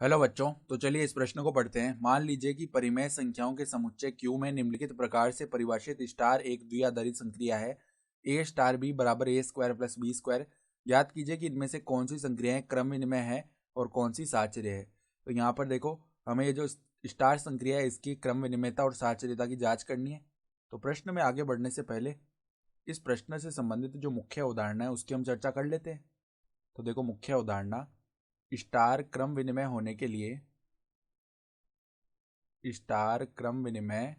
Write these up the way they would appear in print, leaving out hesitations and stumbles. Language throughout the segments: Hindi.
हेलो बच्चों, तो चलिए इस प्रश्न को पढ़ते हैं। मान लीजिए कि परिमेय संख्याओं के समुच्चय Q में निम्नलिखित प्रकार से परिभाषित स्टार एक द्विआधारी संक्रिया है a स्टार b बराबर a square plus b square. ज्ञात कीजिए कि इनमें से कौन सी संक्रियाएं क्रम विनिमय है और कौन सी साहचर्य है। तो यहाँ पर देखो, हमें ये जो स्टार संक्रिया है इसकी क्रम विनिमयता और साहचर्यता की जांच करनी है। तो प्रश्न में आगे बढ़ने से पहले इस प्रश्न से संबंधित जो मुख्य उदाहरण है उसकी हम चर्चा कर लेते हैं। तो देखो, मुख्य उदाहरण स्टार क्रम विनिमय होने के लिए स्टार क्रम विनिमय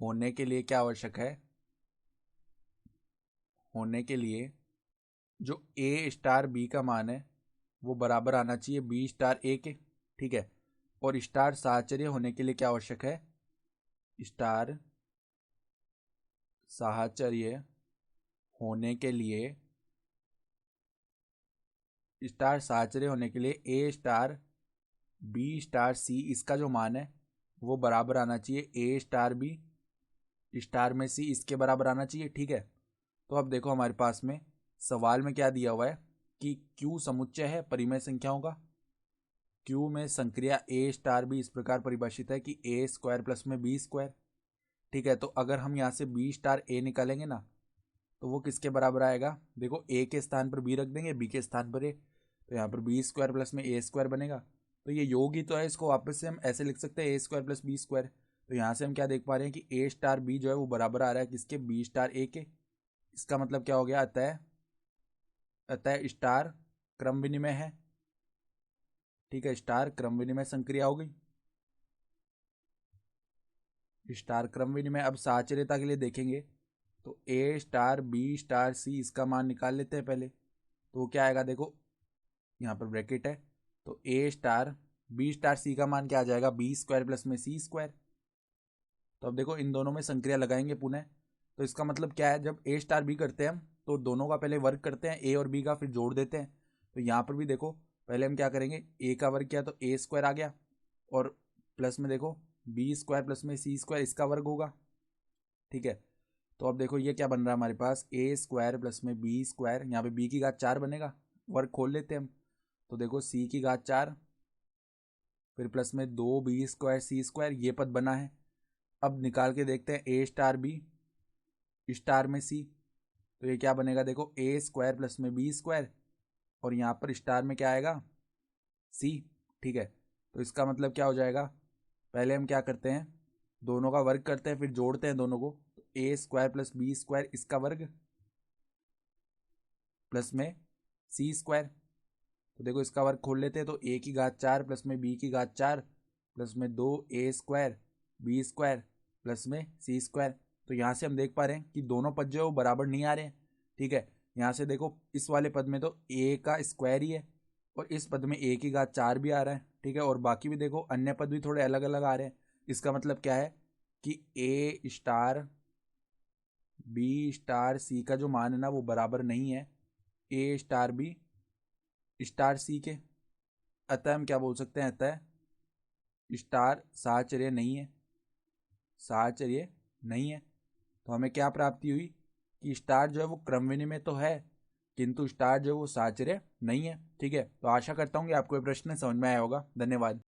होने के लिए क्या आवश्यक है? होने के लिए जो a स्टार b का मान है वो बराबर आना चाहिए b स्टार a के। ठीक है। और स्टार साहचर्य होने के लिए क्या आवश्यक है? स्टार साहचर्य होने के लिए स्टार साहचर्य होने के लिए a star b star c इसका जो मान है वो बराबर आना चाहिए a स्टार b स्टार में c इसके बराबर आना चाहिए। ठीक है। तो अब देखो, हमारे पास में सवाल में क्या दिया हुआ है कि Q समुच्चय है परिमेय संख्याओं का। Q में संक्रिया a स्टार b इस प्रकार परिभाषित है कि a स्क्वायर प्लस में b स्क्वायर। ठीक है। तो अगर हम यहाँ से b स्टार a निकालेंगे ना, तो वो किसके बराबर आएगा? देखो, a के स्थान पर b रख देंगे, b के स्थान पर a, तो यहाँ पर b स्क्वायर प्लस में a स्क्वायर बनेगा। तो ये योग ही तो है, इसको वापस से हम ऐसे लिख सकते हैं a square plus b square. तो यहाँ से हम क्या देख पा रहे हैं कि a स्टार b जो है वो बराबर आ रहा है किसके? b स्टार a के। इसका मतलब क्या हो गया? अतः स्टार क्रम विनिमय है। ठीक है, स्टार क्रम विनिमय संक्रिया हो गई। स्टार क्रम विनिमय। अब साहचर्यता के लिए देखेंगे तो a star b star c इसका मान निकाल लेते हैं पहले। तो क्या आएगा? देखो, यहाँ पर ब्रैकेट है, तो a star b star c का मान क्या आ जाएगा? b स्क्वायर प्लस में c स्क्वायर। तो अब देखो, इन दोनों में संक्रिया लगाएंगे पुनः। तो इसका मतलब क्या है? जब a स्टार b करते हैं हम, तो दोनों का पहले वर्ग करते हैं, a और b का, फिर जोड़ देते हैं। तो यहाँ पर भी देखो, पहले हम क्या करेंगे, a का वर्ग किया तो a स्क्वायर आ गया, और प्लस में देखो b स्क्वायर प्लस में c स्क्वायर इसका वर्ग होगा। ठीक है। तो अब देखो, ये क्या बन रहा है हमारे पास? a स्क्वायर प्लस में b स्क्वायर, यहाँ पे b की घात 4 बनेगा, वर्ग खोल लेते हैं हम। तो देखो, c की घात 4, फिर प्लस में 2b स्क्वायर c स्क्वायर, ये पद बना है। अब निकाल के देखते हैं a स्टार b स्टार में c, तो ये क्या बनेगा? देखो, a स्क्वायर प्लस में b स्क्वायर, और यहाँ पर स्टार में क्या आएगा? c। ठीक है। तो इसका मतलब क्या हो जाएगा? पहले हम क्या करते हैं, दोनों का वर्ग करते हैं, फिर जोड़ते हैं दोनों को। तो a square plus b square इसका वर्ग प्लस में c स्क्वायर। तो देखो, इसका वर्ग खोल लेते हैं, तो a की घात 4 प्लस में b की घात 4 प्लस में 2a square b square plus में c स्क्वायर। तो यहाँ से हम देख पा रहे हैं कि दोनों पद जो है वो बराबर नहीं आ रहे हैं। ठीक है। यहाँ से देखो, इस वाले पद में तो a का स्क्वायर ही है, और इस पद में a की घात 4 भी आ रहा है। ठीक है। और बाकी भी देखो, अन्य पद भी थोड़े अलग अलग आ रहे हैं। इसका मतलब क्या है कि a star b star c का जो मान है ना वो बराबर नहीं है a star b star c के। अतः हम क्या बोल सकते हैं? अतः स्टार साहचर्य नहीं है। साहचर्य नहीं है। तो हमें क्या प्राप्ति हुई कि स्टार जो है वो क्रम विनिमय तो है, किंतु स्टार जो है वो साहचर्य नहीं है। ठीक है। तो आशा करता हूँ कि आपको ये प्रश्न समझ में आया होगा। धन्यवाद।